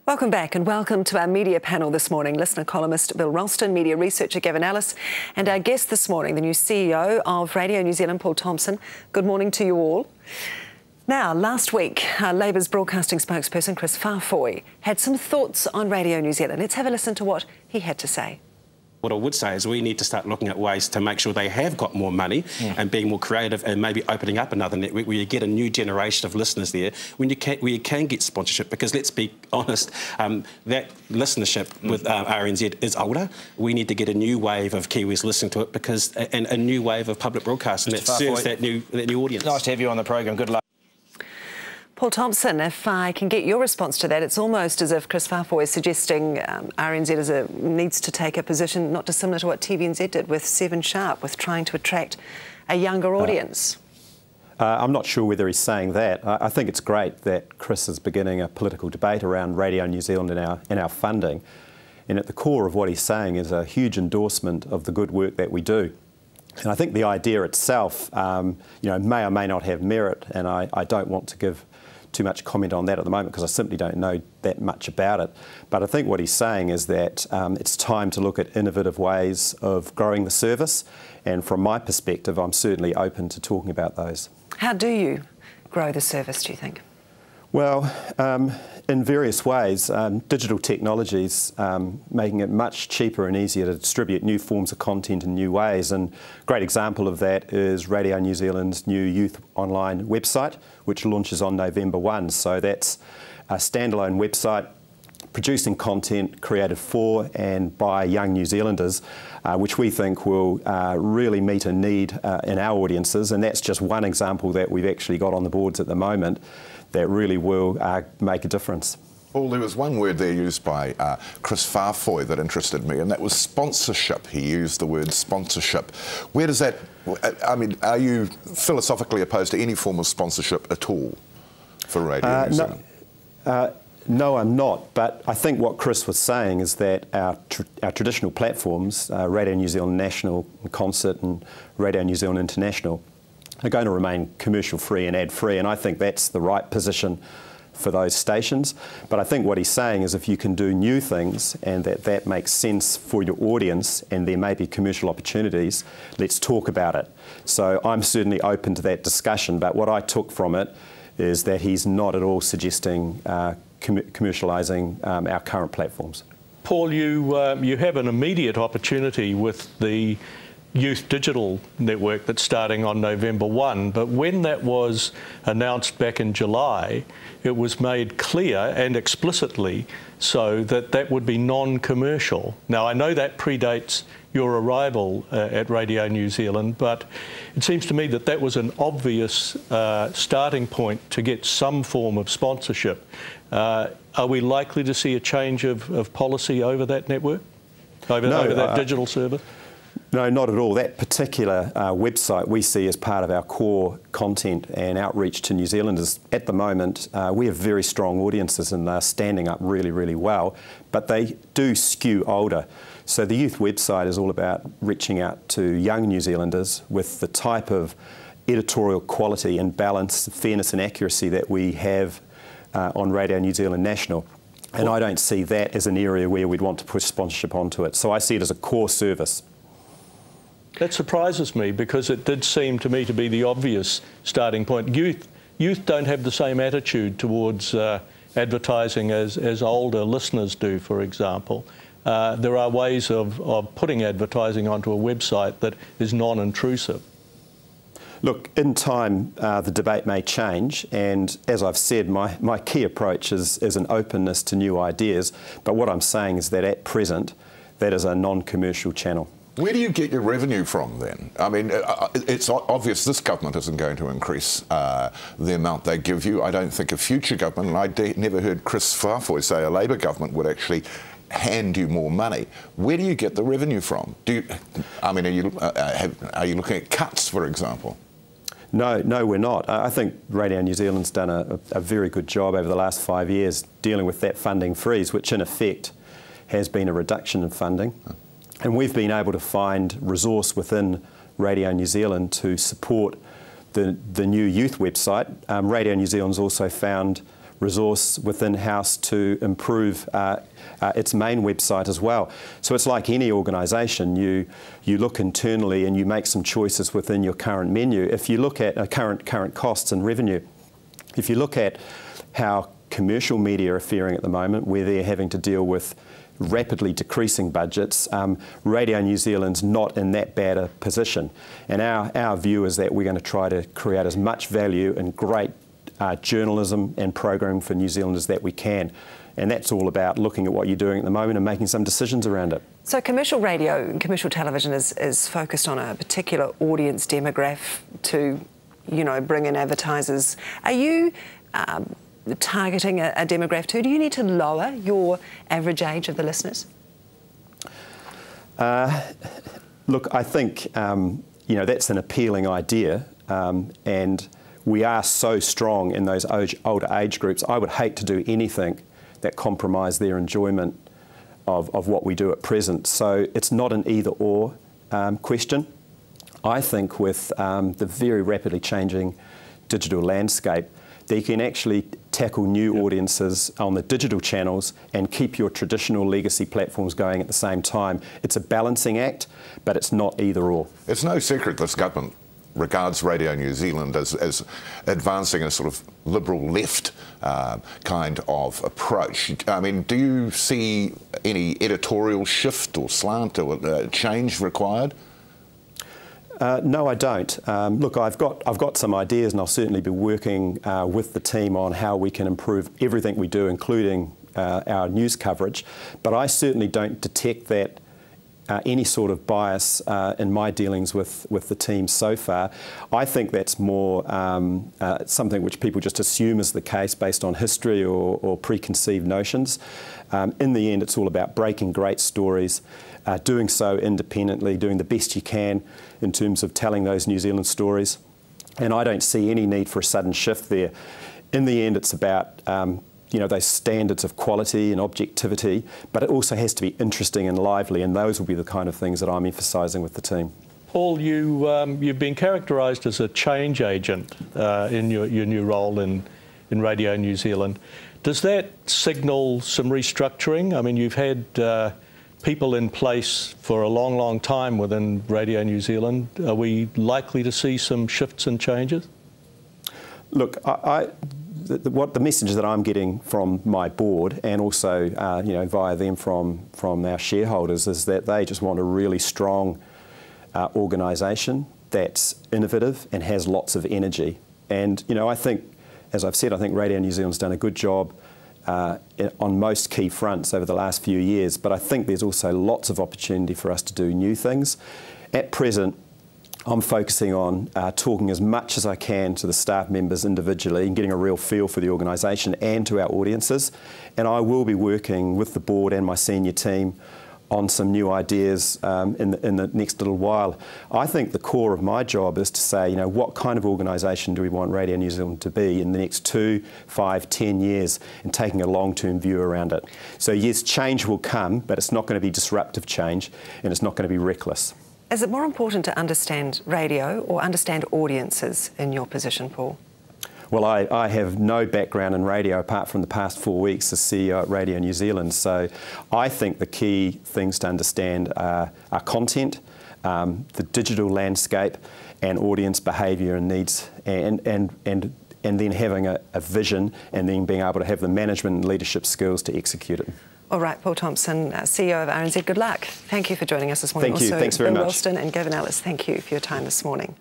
Welcome back and welcome to our media panel this morning. Listener columnist Bill Ralston, media researcher Gavin Ellis, and our guest this morning, the new CEO of Radio New Zealand, Paul Thompson. Good morning to you all. Now, last week, Labour's broadcasting spokesperson Chris Farfoy had some thoughts on Radio New Zealand. Let's have a listen to what he had to say. What I would say is we need to start looking at ways to make sure they have got more money and being more creative and maybe opening up another network where you get a new generation of listeners there where you can get sponsorship, because let's be honest, that listenership with RNZ is older. We need to get a new wave of Kiwis listening to it and a new wave of public broadcasting that serves that new audience. Nice to have you on the programme. Good luck. Paul Thompson, if I can get your response to that, it's almost as if Chris Farfoy is suggesting RNZ needs to take a position not dissimilar to what TVNZ did with 7 Sharp, with trying to attract a younger audience. I'm not sure whether he's saying that. I think it's great that Chris is beginning a political debate around Radio New Zealand and our funding. And at the core of what he's saying is a huge endorsement of the good work that we do. And I think the idea itself, may or may not have merit, and I don't want to give too much comment on that at the moment because I simply don't know that much about it. But I think what he's saying is that it's time to look at innovative ways of growing the service, and from my perspective, I'm certainly open to talking about those. How do you grow the service, do you think? Well, in various ways. Digital technologies making it much cheaper and easier to distribute new forms of content in new ways. And a great example of that is Radio New Zealand's new youth online website, which launches on November 1. So that's a standalone website producing content created for and by young New Zealanders, which we think will really meet a need in our audiences. And that's just one example that we've actually got on the boards at the moment that really will make a difference. Paul, there was one word there used by Chris Farfoy that interested me, and that was sponsorship. He used the word sponsorship. Where does that, I mean, are you philosophically opposed to any form of sponsorship at all for Radio New Zealand? No, I'm not, but I think what Chris was saying is that our traditional platforms, Radio New Zealand National, Concert and Radio New Zealand International, are going to remain commercial-free and ad-free, and I think that's the right position for those stations. But I think what he's saying is if you can do new things and that makes sense for your audience and there may be commercial opportunities, let's talk about it. So I'm certainly open to that discussion, but what I took from it is that he's not at all suggesting commercialising our current platforms. Paul, you have an immediate opportunity with the Youth Digital Network that's starting on November 1, but when that was announced back in July, it was made clear and explicitly so that that would be non-commercial. Now, I know that predates your arrival at Radio New Zealand, but it seems to me that that was an obvious starting point to get some form of sponsorship. Are we likely to see a change of policy over that network, over that digital service? No, not at all. That particular website we see as part of our core content and outreach to New Zealanders. At the moment, we have very strong audiences and they're standing up really, really well, but they do skew older. So the youth website is all about reaching out to young New Zealanders with the type of editorial quality and balance, fairness and accuracy that we have on Radio New Zealand National. And I don't see that as an area where we'd want to push sponsorship onto it. So I see it as a core service. That surprises me because it did seem to me to be the obvious starting point. Youth don't have the same attitude towards advertising as older listeners do, for example. There are ways of putting advertising onto a website that is non-intrusive. Look, in time the debate may change, and as I've said, my key approach is an openness to new ideas, but what I'm saying is that at present that is a non-commercial channel. Where do you get your revenue from then? I mean, it's obvious this government isn't going to increase the amount they give you. I don't think a future government, and I never heard Chris Farfoy say a Labour government would actually hand you more money. Where do you get the revenue from? Are you looking at cuts, for example? No, we're not. I think Radio New Zealand's done a very good job over the last 5 years dealing with that funding freeze, which in effect has been a reduction in funding. And we've been able to find resource within Radio New Zealand to support the new youth website. Radio New Zealand's also found resource within house to improve its main website as well. So it's like any organisation, you look internally and you make some choices within your current menu. If you look at current costs and revenue, if you look at how commercial media are faring at the moment, where they're having to deal with rapidly decreasing budgets, Radio New Zealand's not in that bad a position. And our view is that we're going to try to create as much value and great journalism and programming for New Zealanders that we can. And that's all about looking at what you're doing at the moment and making some decisions around it. So commercial radio and commercial television is focused on a particular audience demographic to, you know, bring in advertisers. Are you targeting a demographic too? Do you need to lower your average age of the listeners? Look, I think, you know, that's an appealing idea, and we are so strong in those older age groups. I would hate to do anything that compromise their enjoyment of what we do at present. So it's not an either-or question. I think with the very rapidly changing digital landscape, that you can actually tackle new audiences on the digital channels and keep your traditional legacy platforms going at the same time. It's a balancing act, but it's not either-or. It's no secret this government regards Radio New Zealand as advancing a sort of liberal left kind of approach. I mean, do you see any editorial shift or slant or change required? No, I don't. Look, I've got some ideas, and I'll certainly be working with the team on how we can improve everything we do, including our news coverage. But I certainly don't detect that any sort of bias in my dealings with the team so far. I think that's more something which people just assume is the case based on history or preconceived notions. In the end, it's all about breaking great stories, doing so independently, doing the best you can in terms of telling those New Zealand stories. And I don't see any need for a sudden shift there. In the end, it's about you know, those standards of quality and objectivity, but it also has to be interesting and lively, and those will be the kind of things that I'm emphasising with the team. Paul, you've been characterised as a change agent in your new role in Radio New Zealand. Does that signal some restructuring? I mean, you've had people in place for a long, long time within Radio New Zealand. Are we likely to see some shifts and changes? Look, what the messages that I'm getting from my board, and also you know, via them from our shareholders, is that they just want a really strong organisation that's innovative and has lots of energy. And you know, I think, as I've said, I think Radio New Zealand's done a good job on most key fronts over the last few years, but I think there's also lots of opportunity for us to do new things. At present, I'm focusing on talking as much as I can to the staff members individually and getting a real feel for the organisation and to our audiences. And I will be working with the board and my senior team on some new ideas in the next little while. I think the core of my job is to say, you know, what kind of organisation do we want Radio New Zealand to be in the next 2, 5, 10 years, and taking a long-term view around it. So yes, change will come, but it's not going to be disruptive change, and it's not going to be reckless. Is it more important to understand radio or understand audiences in your position, Paul? Well, I have no background in radio apart from the past 4 weeks as CEO at Radio New Zealand, so I think the key things to understand are content, the digital landscape, and audience behaviour and needs, and then having a vision, and then being able to have the management and leadership skills to execute it. All right, Paul Thompson, CEO of RNZ, good luck. Thank you for joining us this morning. Thank you. Also, thanks very Bill much. Ralston and Gavin Ellis, thank you for your time this morning.